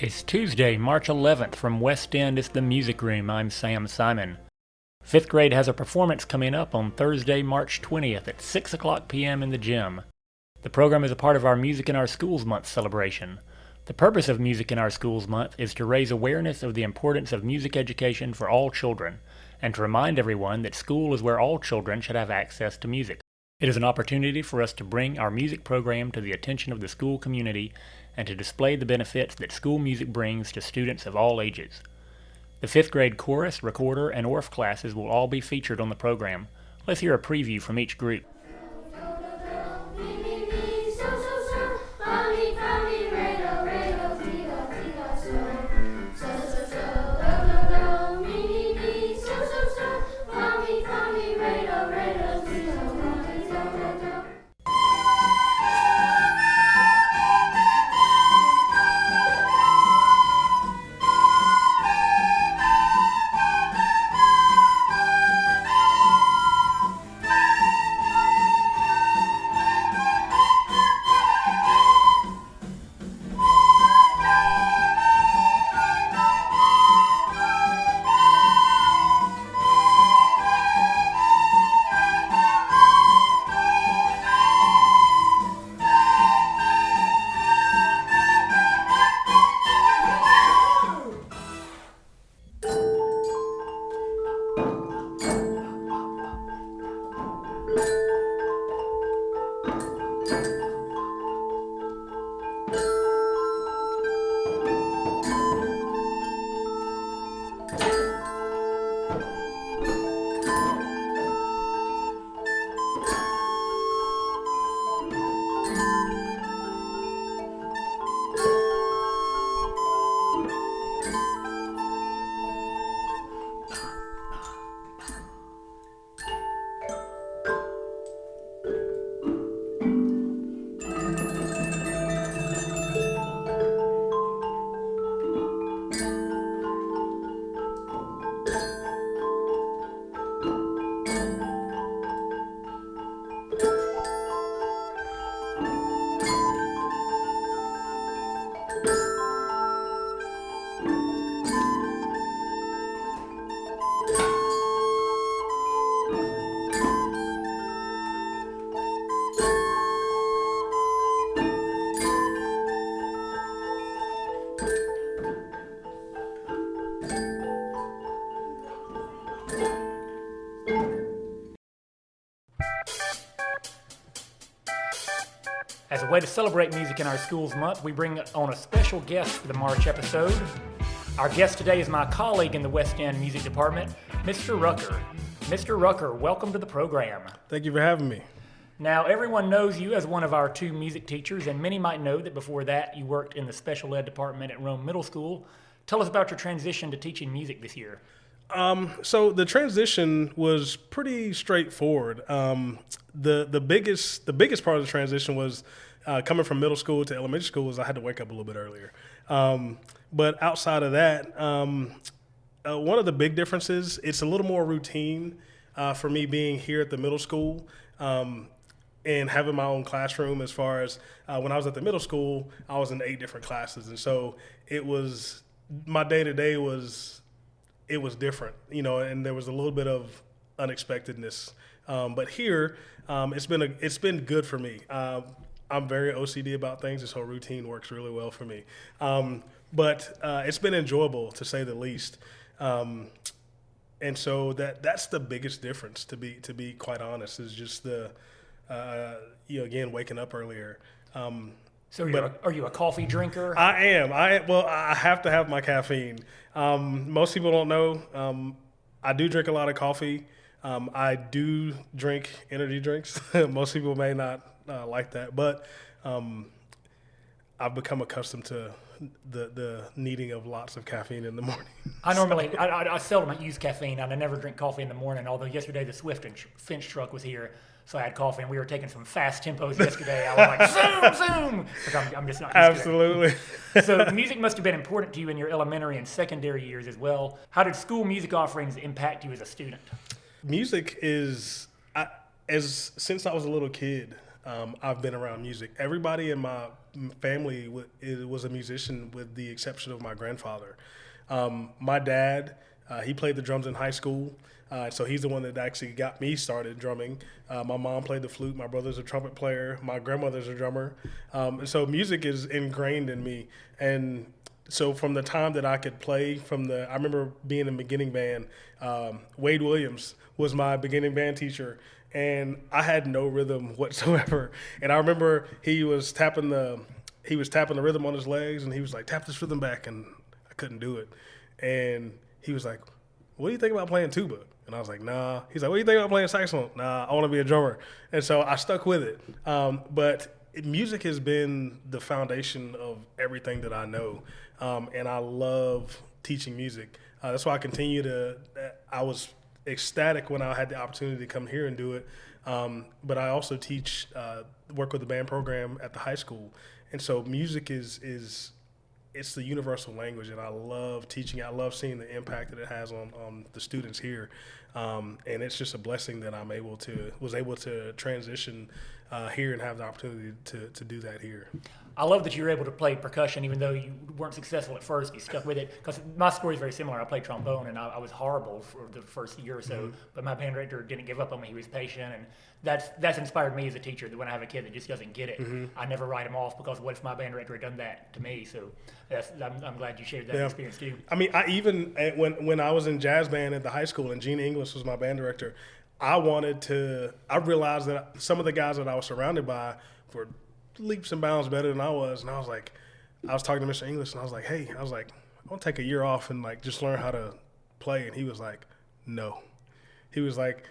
It's Tuesday, March 11th. From West End, it's the Music Room. I'm Sam Simon. Fifth grade has a performance coming up on Thursday, March 20th at 6 o'clock p.m. in the gym. The program is a part of our Music in Our Schools Month celebration. The purpose of Music in Our Schools Month is to raise awareness of the importance of music education for all children, and to remind everyone that school is where all children should have access to music. It is an opportunity for us to bring our music program to the attention of the school community and to display the benefits that school music brings to students of all ages. The fifth grade chorus, recorder, and orff classes will all be featured on the program. Let's hear a preview from each group. As a way to celebrate Music in Our Schools Month, we bring on a special guest for the March episode. Our guest today is my colleague in the West End Music Department, Mr. Rucker. Mr. Rucker, welcome to the program. Thank you for having me. Now, everyone knows you as one of our two music teachers, and many might know that before that you worked in the special ed department at Rome Middle School. Tell us about your transition to teaching music this year. So the transition was pretty straightforward. The biggest part of the transition was coming from middle school to elementary school is I had to wake up a little bit earlier. But outside of that, one of the big differences, it's a little more routine for me being here at the middle school and having my own classroom. As far as when I was at the middle school, I was in 8 different classes, and so it was my day-to-day it was different, and there was a little bit of unexpectedness. But here, it's been good for me. I'm very OCD about things, and so routine works really well for me. But it's been enjoyable, to say the least. And so that's the biggest difference, to be quite honest, is just the again waking up earlier. So are you a coffee drinker? I am. I have to have my caffeine. Most people don't know. I do drink a lot of coffee. I do drink energy drinks. Most people may not like that, but I've become accustomed to the needing of lots of caffeine in the morning. I seldom use caffeine, and I never drink coffee in the morning, although yesterday the Swift and Finch truck was here, so I had coffee, and we were taking some fast tempos yesterday. I was like, zoom, zoom, because I'm just not used Absolutely. to it. So music must have been important to you in your elementary and secondary years as well. How did school music offerings impact you as a student? Music is, since I was a little kid, I've been around music. Everybody in my family was a musician, with the exception of my grandfather. My dad, he played the drums in high school, so he's the one that actually got me started drumming. My mom played the flute. My brother's a trumpet player. My grandmother's a drummer. And so music is ingrained in me. And so from the time that I could play, I remember being in beginning band. Wade Williams was my beginning band teacher, and I had no rhythm whatsoever. And I remember he was tapping the rhythm on his legs, and he was like, "Tap this rhythm back," and I couldn't do it. And he was like, "What do you think about playing tuba?" And I was like, "Nah." He's like, "What do you think about playing saxophone?" "Nah, I want to be a drummer." And so I stuck with it. But music has been the foundation of everything that I know, and I love teaching music. That's why I was ecstatic when I had the opportunity to come here and do it. But I also work with the band program at the high school. And so music it's the universal language, and I love teaching it. I love seeing the impact that it has on the students here. And it's just a blessing that was able to transition here and have the opportunity to do that here. I love that you were able to play percussion even though you weren't successful at first. You stuck with it, because my story is very similar. I played trombone, and I was horrible for the first year or so, but my band director didn't give up on me. He was patient, and that's inspired me as a teacher, that when I have a kid that just doesn't get it, I never write him off, because what if my band director had done that to me? So I'm glad you shared that experience too. I mean, when I was in jazz band at the high school and Gene Inglis was my band director, I realized that some of the guys that I was surrounded by were leaps and bounds better than I was. And I was talking to Mr. Inglis, and I was like, "Hey," I want to take a year off and like just learn how to play. And he was like, "No." He was like,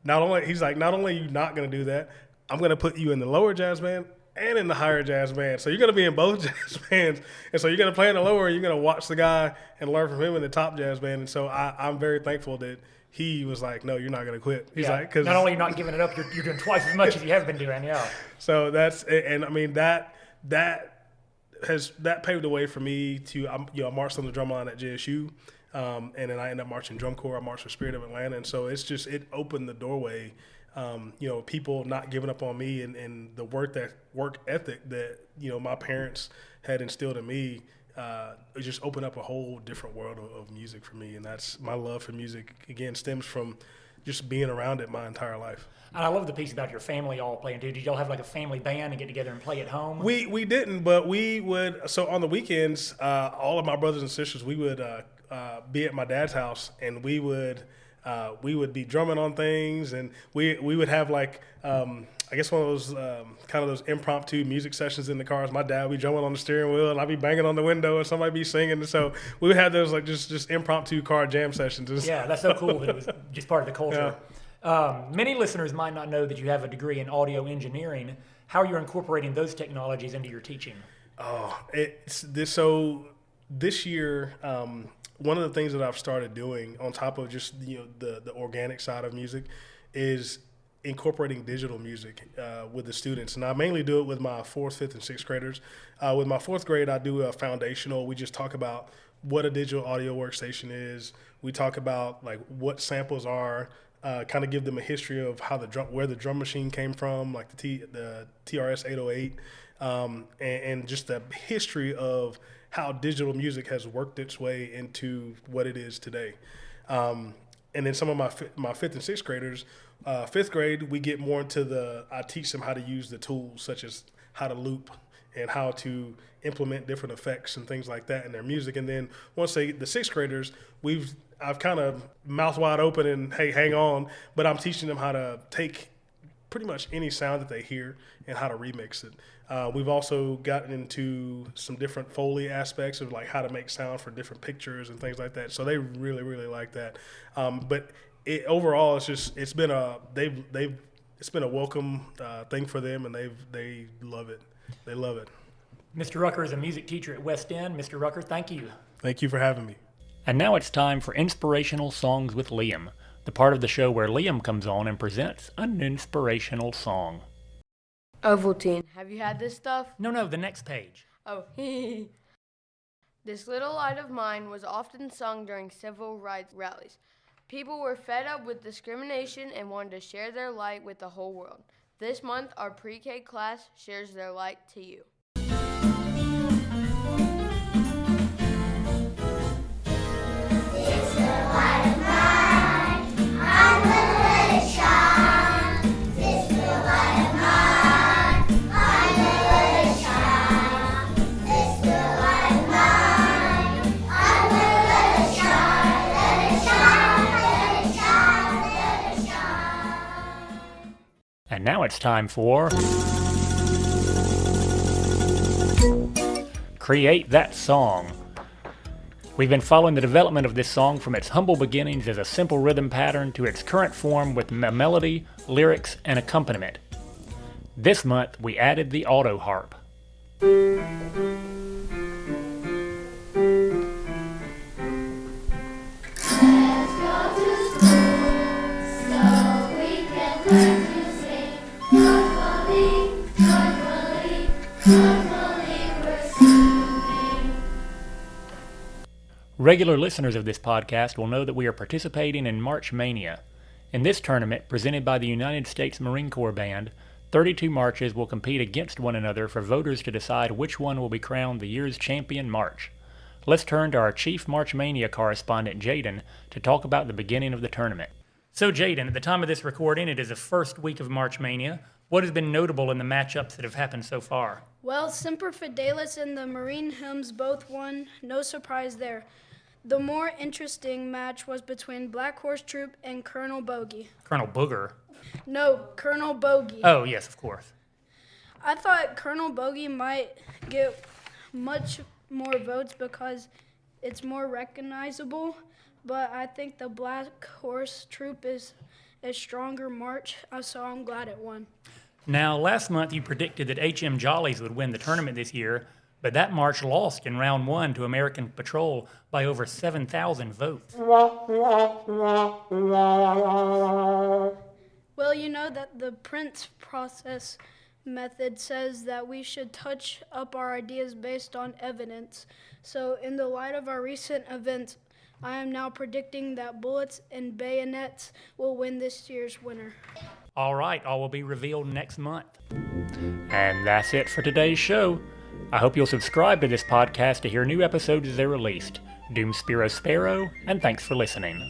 not only are you not going to do that, I'm going to put you in the lower jazz band and in the higher jazz band. So you're going to be in both jazz bands. And so you're going to play in the lower, and you're going to watch the guy and learn from him in the top jazz band. And so I'm very thankful that he was like, "No, you're not going to quit." He's like, "Cause not only are you not giving it up, you're doing twice as much as you have been doing." Yeah. So I mean, that paved the way for me to, I marched on the drum line at JSU. And then I ended up marching drum corps. I marched for Spirit of Atlanta. And so it opened the doorway, people not giving up on me, and the work ethic that, my parents had instilled in me. It just opened up a whole different world of music for me. And that's my love for music, again, stems from just being around it my entire life. And I love the piece about your family all playing too. Did y'all have like a family band and get together and play at home? We didn't, but we would. So on the weekends, all of my brothers and sisters, we would be at my dad's house, and we would be drumming on things, and we would have like I guess one of those kind of those impromptu music sessions in the cars. My dad would be drumming on the steering wheel, and I'd be banging on the window, and somebody be singing. And so we would have those like just impromptu car jam sessions. Yeah, that's so cool that it was just part of the culture. Yeah. Many listeners might not know that you have a degree in audio engineering. How are you incorporating those technologies into your teaching? So this year, one of the things that I've started doing on top of just the organic side of music is incorporating digital music with the students. And I mainly do it with my 4th, 5th, and 6th graders. With my 4th grade, I do a foundational. We just talk about what a digital audio workstation is. We talk about like what samples are, kind of give them a history of how where the drum machine came from, like the TRS 808, and just the history of how digital music has worked its way into what it is today. And then some of my 5th and 6th graders, 5th grade, we get more into I teach them how to use the tools, such as how to loop and how to implement different effects and things like that in their music. And then once the 6th graders, I've kind of mouth wide open and, hey, hang on, but I'm teaching them how to take pretty much any sound that they hear and how to remix it. We've also gotten into some different Foley aspects of like how to make sound for different pictures and things like that. So they really, really like that. But overall, it's been a welcome thing for them, and they love it. They love it. Mr. Rucker is a music teacher at West End. Mr. Rucker, thank you. Thank you for having me. And now it's time for Inspirational Songs with Liam, the part of the show where Liam comes on and presents an inspirational song. Ovaltine, have you had this stuff? No, the next page. Oh, This little light of mine was often sung during civil rights rallies. People were fed up with discrimination and wanted to share their light with the whole world. This month, our pre-K class shares their light to you. It's the light of mine, I'm gonna let it shine. It's the light of mine, I'm gonna let it shine. It's the light of mine, I'm gonna let it shine. Let it shine, let it shine, let it shine. And now it's time for Create That Song. We've been following the development of this song from its humble beginnings as a simple rhythm pattern to its current form with melody, lyrics, and accompaniment. This month, we added the auto harp. Let's go to school so we can learn to sing. Joyfully, joyfully, joyfully we're singing. Regular listeners of this podcast will know that we are participating in March Mania. In this tournament, presented by the United States Marine Corps Band, 32 marches will compete against one another for voters to decide which one will be crowned the year's champion march. Let's turn to our chief March Mania correspondent, Jaden, to talk about the beginning of the tournament. So, Jaden, at the time of this recording, it is the first week of March Mania. What has been notable in the matchups that have happened so far? Well, Semper Fidelis and the Marine Hymns both won. No surprise there. The more interesting match was between Black Horse Troop and Colonel Bogey. Colonel Booger. No, Colonel Bogey. Oh, yes, of course. I thought Colonel Bogey might get much more votes because it's more recognizable, but I think the Black Horse Troop is a stronger march, so I'm glad it won. Now, last month you predicted that H.M. Jollies would win the tournament this year, but that march lost in round one to American Patrol by over 7,000 votes. Well, you know that the Prince process method says that we should touch up our ideas based on evidence. So, in the light of our recent events, I am now predicting that Bullets and Bayonets will win this year's winner. All right, all will be revealed next month. And that's it for today's show. I hope you'll subscribe to this podcast to hear new episodes as they're released. Doom Spiro Sparrow, and thanks for listening.